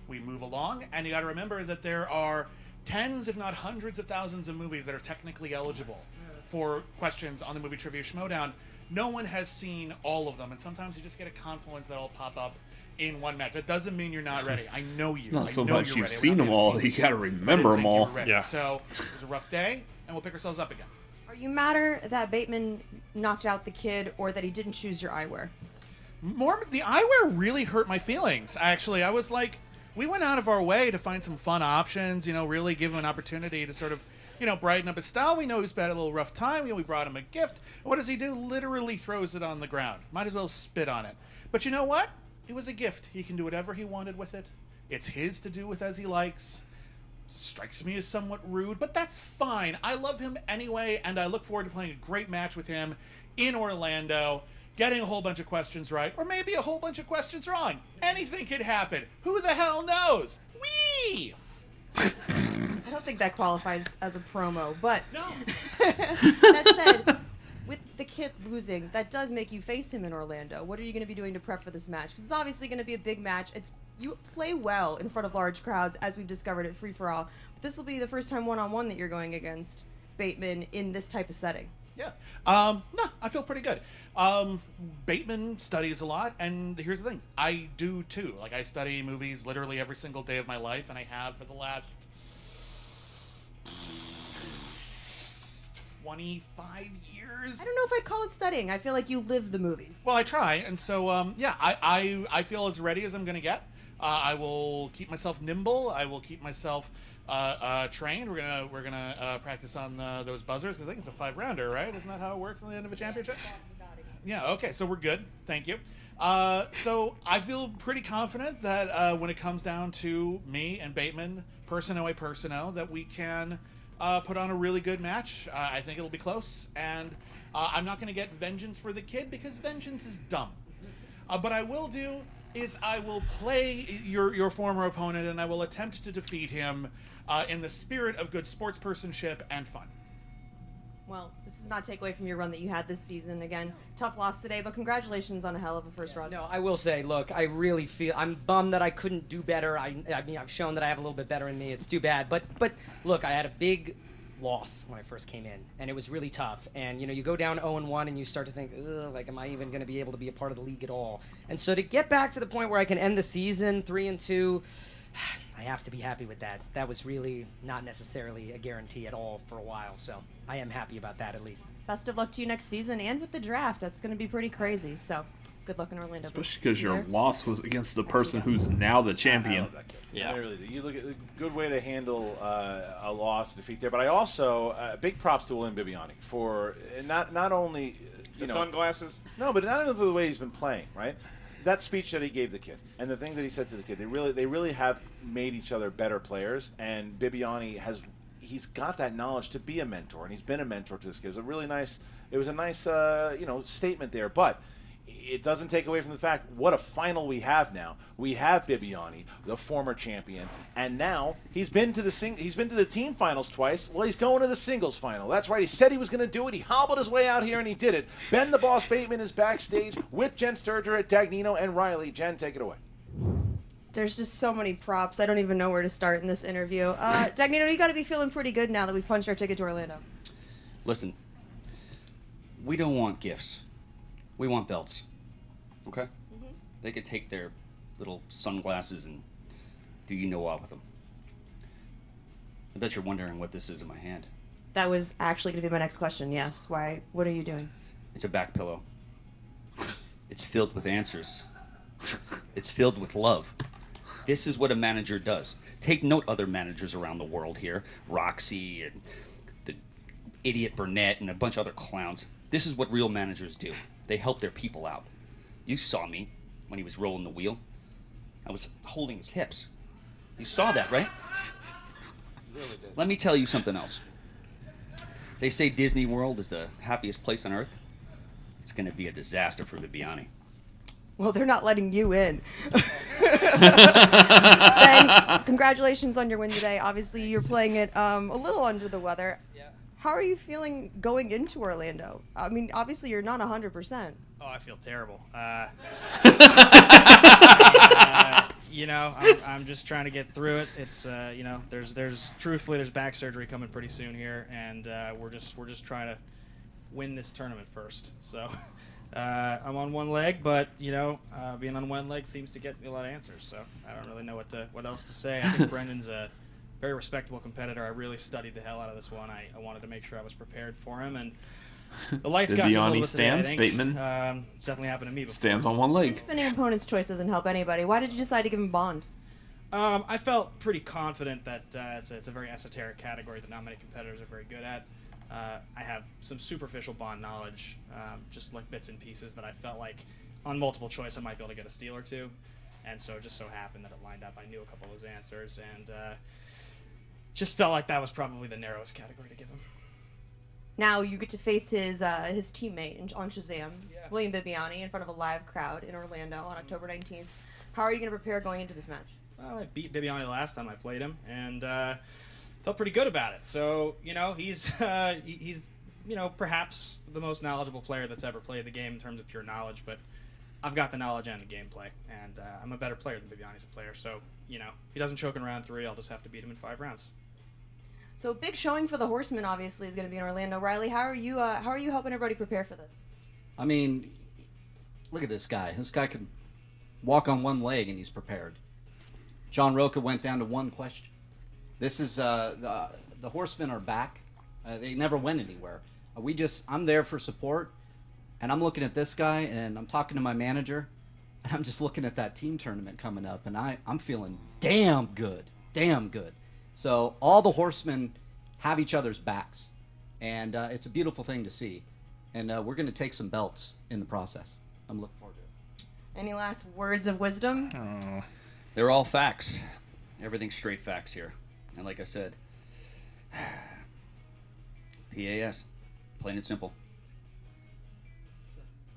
We move along, and you got to remember that there are tens, if not hundreds of thousands of movies that are technically eligible for questions on the Movie Trivia Schmoedown. No one has seen all of them, and sometimes you just get a confluence that'll pop up in one match. That doesn't mean you're not ready. I know you. It's not so I know much you're you've ready. seen them all. You got to remember them all. Yeah. So it was a rough day, and we'll pick ourselves up again. Are you madder that Bateman knocked out the Kid or that he didn't choose your eyewear? More, the eyewear really hurt my feelings. Actually, I was like, we went out of our way to find some fun options. Really give him an opportunity to sort of, brighten up his style. We know he's had a little rough time. We brought him a gift. And what does he do? Literally throws it on the ground. Might as well spit on it. But you know what? It was a gift. He can do whatever he wanted with it. It's his to do with as he likes. Strikes me as somewhat rude, but that's fine. I love him anyway, and I look forward to playing a great match with him in Orlando, getting a whole bunch of questions right, or maybe a whole bunch of questions wrong. Anything could happen. Who the hell knows? Whee! I don't think that qualifies as a promo, but No. that said, with the Kid losing, that does make you face him in Orlando. What are you going to be doing to prep for this match? Because it's obviously going to be a big match. You play well in front of large crowds, as we've discovered at Free For All. But this will be the first time one-on-one that you're going against Bateman in this type of setting. Yeah. No, I feel pretty good. Bateman studies a lot, and here's the thing. I do too. Like, I study movies literally every single day of my life, and I have for the last 25 years. I don't know if I'd call it studying. I feel like you live the movies. Well, I try, and so, I feel as ready as I'm going to get. I will keep myself nimble. I will keep myself trained. We're gonna practice on those buzzers because I think it's a 5-rounder, right? Isn't that how it works on the end of a championship? Yeah. Okay. So we're good. Thank you. So I feel pretty confident that when it comes down to me and Bateman, personnel a personnel, that we can put on a really good match. I think it'll be close, and I'm not going to get vengeance for the Kid because vengeance is dumb. But I will do is I will play your former opponent, and I will attempt to defeat him in the spirit of good sportspersonship and fun. Well, this does not take away from your run that you had this season. Again, tough loss today, but congratulations on a hell of a first run. No, I will say, look, I really feel I'm bummed that I couldn't do better. I mean, I've shown that I have a little bit better in me. It's too bad, but look, I had a big loss when I first came in, and it was really tough. And you go down 0-1, and you start to think, ugh, like, am I even going to be able to be a part of the league at all? And so to get back to the point where I can end the season 3-2. I have to be happy with that. That was really not necessarily a guarantee at all for a while, so I am happy about that at least. Best of luck to you next season and with the draft. That's going to be pretty crazy, so good luck in Orlando. Especially because your loss was against the person who's now the champion. Yeah, really. You look at a good way to handle a loss, defeat there. But I also big props to William Bibbiani for not only the sunglasses. No, but not only for the way he's been playing, right? That speech that he gave the kid and the thing that he said to the kid, they really have made each other better players. And Bibbiani he's got that knowledge to be a mentor, and he's been a mentor to this kid. It was a nice statement there, but it doesn't take away from the fact what a final we have now. We have Bibbiani, the former champion, and now he's been to the team finals twice. Well, he's going to the singles final. That's right. He said he was going to do it. He hobbled his way out here, and he did it. Ben the Boss Bateman is backstage with Jen Sturger at Dagnino and Riley. Jen, take it away. There's just so many props. I don't even know where to start in this interview. Dagnino, you got to be feeling pretty good now that we punched our ticket to Orlando. Listen, we don't want gifts. We want belts. Okay? Mm-hmm. They could take their little sunglasses and do you know what with them. I bet you're wondering what this is in my hand. That was actually going to be my next question. Yes. Why? What are you doing? It's a back pillow. It's filled with answers. It's filled with love. This is what a manager does. Take note, other managers around the world here. Roxy and the idiot Burnett and a bunch of other clowns. This is what real managers do. They help their people out. You saw me when he was rolling the wheel. I was holding his hips. You saw that, right? Really did. Let me tell you something else. They say Disney World is the happiest place on earth. It's going to be a disaster for Bibbiani. Well, they're not letting you in. Ben, congratulations on your win today. Obviously, you're playing it a little under the weather. Yeah. How are you feeling going into Orlando? I mean, obviously, you're not 100%. Oh, I feel terrible. I'm just trying to get through it. It's there's back surgery coming pretty soon here, and we're just trying to win this tournament first. So I'm on one leg, but being on one leg seems to get me a lot of answers. So I don't really know what else to say. I think Brendan's a very respectable competitor. I really studied the hell out of this one. I wanted to make sure I was prepared for him, and the lights got to a little bit today, I think. Bateman it's definitely happened to me before. stands on one leg. Spinning opponent's choice doesn't help anybody. Why did you decide to give him Bond? I felt pretty confident that it's a very esoteric category that not many competitors are very good at. I have some superficial Bond knowledge, just like bits and pieces that I felt like on multiple choice I might be able to get a steal or two. And so it just so happened that it lined up. I knew a couple of his answers, and just felt like that was probably the narrowest category to give him. Now you get to face his teammate on Shazam, William Bibbiani, in front of a live crowd in Orlando on October 19th. How are you going to prepare going into this match? Well, I beat Bibbiani the last time I played him, and felt pretty good about it. So, he's perhaps the most knowledgeable player that's ever played the game in terms of pure knowledge, but I've got the knowledge and the gameplay, and I'm a better player than Bibbiani's a player. So, if he doesn't choke in round 3, I'll just have to beat him in 5 rounds. So big showing for the Horsemen, obviously, is going to be in Orlando. Riley, how are you helping everybody prepare for this? I mean, look at this guy. This guy can walk on one leg and he's prepared. John Roca went down to one question. This is the Horsemen are back. They never went anywhere. I'm there for support, and I'm looking at this guy, and I'm talking to my manager, and I'm just looking at that team tournament coming up, and I'm feeling damn good. So all the Horsemen have each other's backs, and it's a beautiful thing to see. And we're going to take some belts in the process. I'm looking forward to it. Any last words of wisdom? They're all facts. Everything's straight facts here. And like I said, PAS, plain and simple.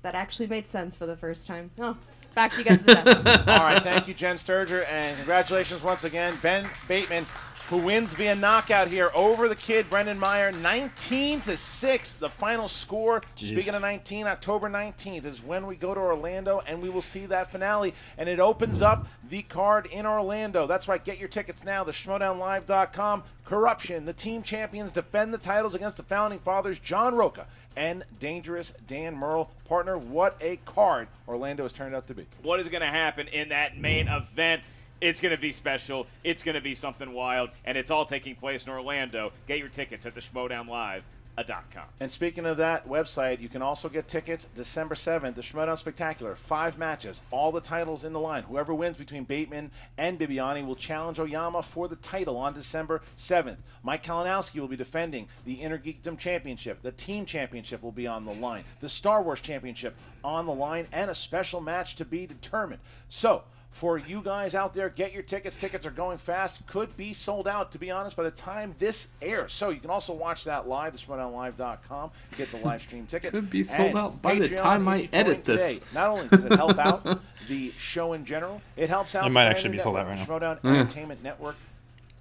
That actually made sense for the first time. Oh, back to you guys at the desk. All right, thank you, Jen Sturger, and congratulations once again, Ben Bateman. who wins via knockout here over the kid, Brendan Meyer, 19-6, the final score. Jeez. Speaking of 19, October 19th is when we go to Orlando, and we will see that finale. And it opens up the card in Orlando. That's right, get your tickets now, the Schmoedownlive.com. Corruption, the team champions defend the titles against the Founding Fathers, John Roca and Dangerous Dan Murrell. Partner, what a card Orlando has turned out to be. What is going to happen in that main event? It's going to be special. It's going to be something wild, and it's all taking place in Orlando. Get your tickets at the Schmoedownlive.com. And speaking of that website, you can also get tickets December 7th, the Schmoedown Spectacular. 5 matches, all the titles in the line. Whoever wins between Bateman and Bibbiani will challenge Oyama for the title on December 7th. Mike Kalinowski will be defending the Inner Geekdom Championship. The Team Championship will be on the line. The Star Wars Championship on the line, and a special match to be determined. So, for you guys out there, get your tickets. Tickets are going fast. Could be sold out, to be honest, by the time this airs. So you can also watch that live, theschmoedownlive.com. Get the live stream ticket. Could be sold out by the Patreon, time if I you edit join this. Today, not only does it help out the show in general, it helps out It the might brand actually new be sold network, out right the now. Schmoedown Entertainment Network.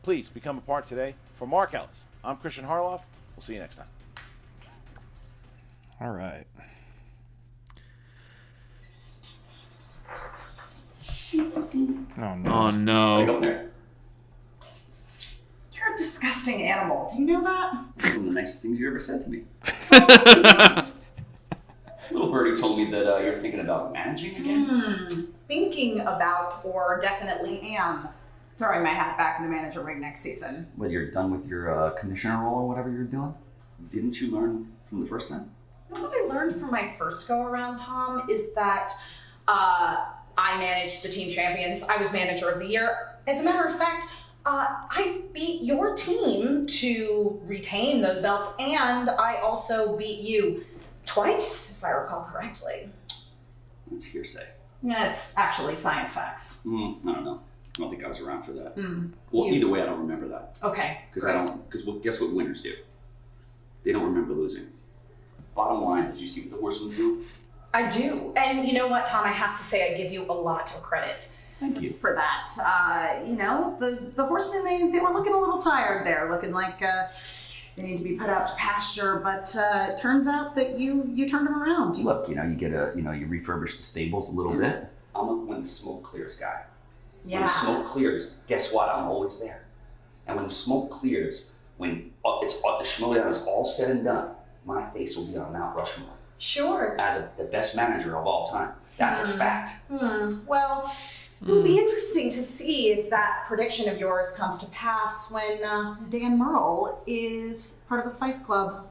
Please become a part today. For Mark Ellis, I'm Christian Harloff. We'll see you next time. All right. Oh no. Oh no. You're a disgusting animal. Do you know that? One of the nicest things you ever said to me. Little birdie told me that you're thinking about managing again. Thinking about, or definitely am, throwing my hat back in the manager ring next season. Well, you're done with your commissioner role or whatever you're doing? Didn't you learn from the first time? What I learned from my first go around, Tom, is that I managed the team champions. I was manager of the year. As a matter of fact, I beat your team to retain those belts, and I also beat you twice, if I recall correctly. It's hearsay. That's actually science facts. I don't know. I don't think I was around for that. Well, Either way, I don't remember that. Okay. Because guess what winners do? They don't remember losing. Bottom line is, you see what the horsemen do? I do. And you know what, Tom? I have to say I give you a lot of credit. Thank you. For that. The horsemen, they were looking a little tired there, looking like they need to be put out to pasture, but it turns out that you turned them around. Look, you refurbish the stables a little bit. I'm a when the smoke clears guy. Yeah. When the smoke clears, guess what? I'm always there. And when the smoke clears, when the Schmoedown is all said and done, my face will be on Mount Rushmore. Sure. As the best manager of all time. That's a fact. Well, it'll be interesting to see if that prediction of yours comes to pass when Dan Murrell is part of the Fife Club.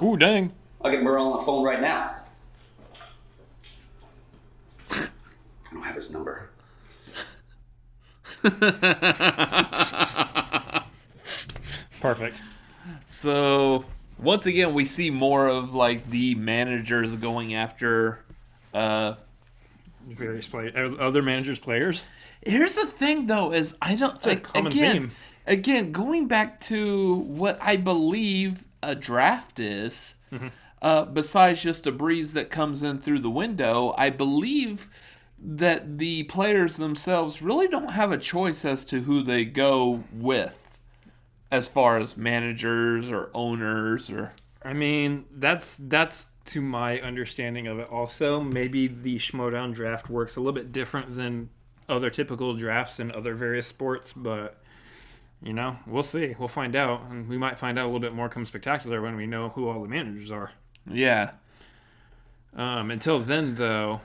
Ooh, dang. I'll get Murrell on the phone right now. I don't have his number. Perfect. So once again, we see more of like the managers going after various other managers, players. Here's the thing, though, is I don't It's a common theme. Again, going back to what I believe a draft is, besides just a breeze that comes in through the window, I believe that the players themselves really don't have a choice as to who they go with, as far as managers or owners or. I mean, that's to my understanding of it. Also, maybe the Schmoedown draft works a little bit different than other typical drafts in other various sports, but we'll see. We'll find out, and we might find out a little bit more come Spectacular when we know who all the managers are. Yeah. Until then, though,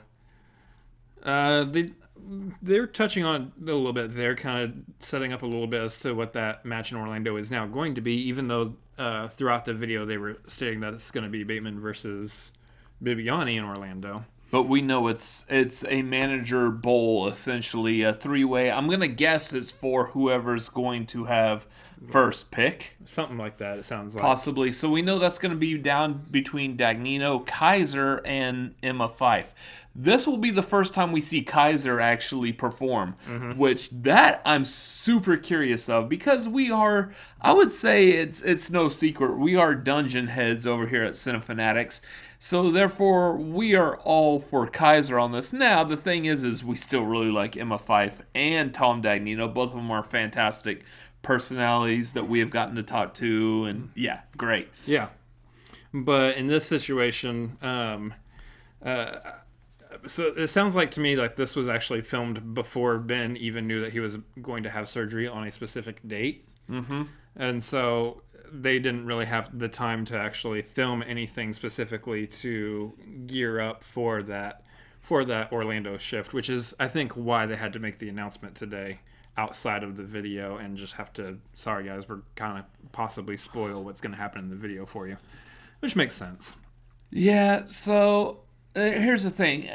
they're touching on it a little bit. They're kind of setting up a little bit as to what that match in Orlando is now going to be, even though throughout the video they were stating that it's going to be Bateman versus Bibbiani in Orlando. But we know it's a manager bowl, essentially, a three-way. I'm going to guess it's for whoever's going to have first pick. Something like that, it sounds like. Possibly. So we know that's going to be down between Dagnino, Kaiser, and Emma Fife. This will be the first time we see Kaiser actually perform, which that I'm super curious of, because we are, I would say it's no secret, we are dungeon heads over here at Cinefanatics. So therefore, we are all for Kaiser on this. Now, the thing is we still really like Emma Fyffe and Tom Dagnino. Both of them are fantastic personalities that we have gotten to talk to, and yeah, great. Yeah. But in this situation, so it sounds like to me like this was actually filmed before Ben even knew that he was going to have surgery on a specific date. Mm-hmm. And so they didn't really have the time to actually film anything specifically to gear up for that Orlando shift, which is, I think, why they had to make the announcement today outside of the video and just have to, sorry guys, we're kind of possibly spoil what's going to happen in the video for you, which makes sense. Yeah, so here's the thing.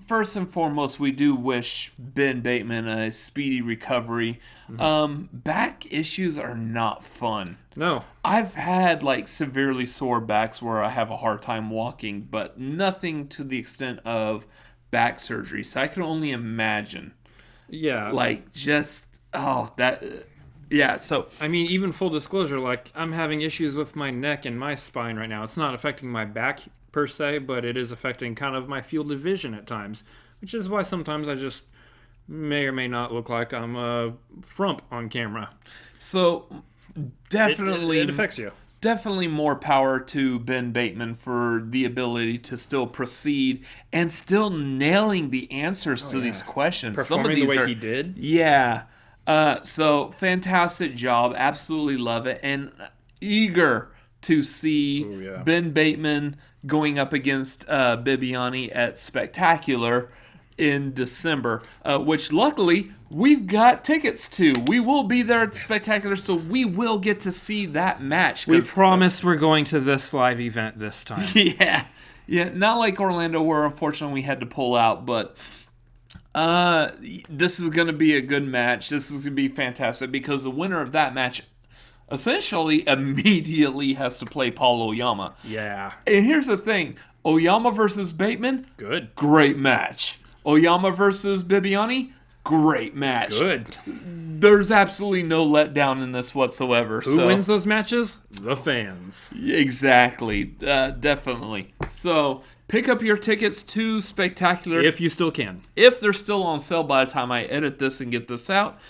First and foremost, we do wish Ben Bateman a speedy recovery. Back issues are not fun. No. I've had like severely sore backs where I have a hard time walking, but nothing to the extent of back surgery. So I can only imagine. Yeah. Like just, yeah, so. I mean, even full disclosure, like I'm having issues with my neck and my spine right now. It's not affecting my back per se, but it is affecting kind of my field of vision at times, which is why sometimes I just may or may not look like I'm a frump on camera. So definitely it affects you. Definitely more power to Ben Bateman for the ability to still proceed and still nailing the answers to these questions. Performing Some of these the way he did. Yeah. So fantastic job. Absolutely love it. And eager to see Ben Bateman going up against Bibbiani at Spectacular in December, which luckily we've got tickets to. We will be there at Spectacular, so we will get to see that match. We promised we're going to this live event this time. Yeah, not like Orlando where unfortunately we had to pull out, but this is going to be a good match. This is going to be fantastic because the winner of that match essentially immediately has to play Paul Oyama. Yeah. And here's the thing. Oyama versus Bateman, good. Great match. Oyama versus Bibbiani, great match. Good. There's absolutely no letdown in this whatsoever. Who wins those matches? The fans. Exactly. Definitely. So pick up your tickets to Spectacular. If you still can. If they're still on sale by the time I edit this and get this out.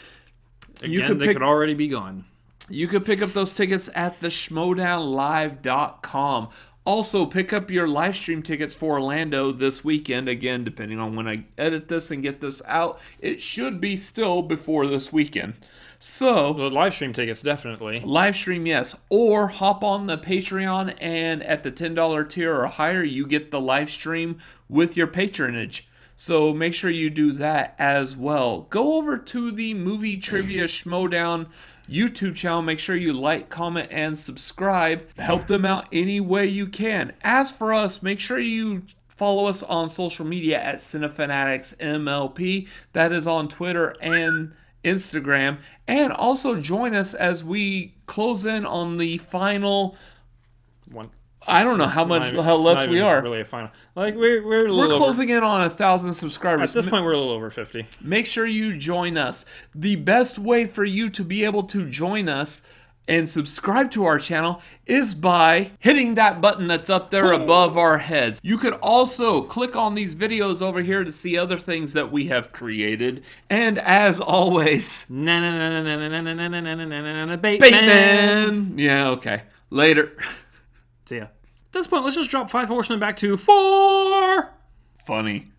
Again, they could already be gone. You could pick up those tickets at the Schmoedownlive.com. Also, pick up your live stream tickets for Orlando this weekend. Again, depending on when I edit this and get this out, it should be still before this weekend. So, the live stream tickets, definitely. Live stream, yes. Or hop on the Patreon, and at the $10 tier or higher, you get the live stream with your patronage. So make sure you do that as well. Go over to the Movie Trivia Schmoedown YouTube channel. Make sure you like, comment, and subscribe. Help them out any way you can. As for us, make sure you follow us on social media at Cinefanatics MLP. That is on Twitter and Instagram. And also join us as we close in on the final one. I don't know how less we are. Really a final. Like we're closing in on 1,000 subscribers. At this point, we're a little over 50. Make sure you join us. The best way for you to be able to join us and subscribe to our channel is by hitting that button that's up there above our heads. You could also click on these videos over here to see other things that we have created. And as always, Bateman. Yeah, okay. Later. See ya. At this point, let's just drop 5 horsemen back to 4. Funny.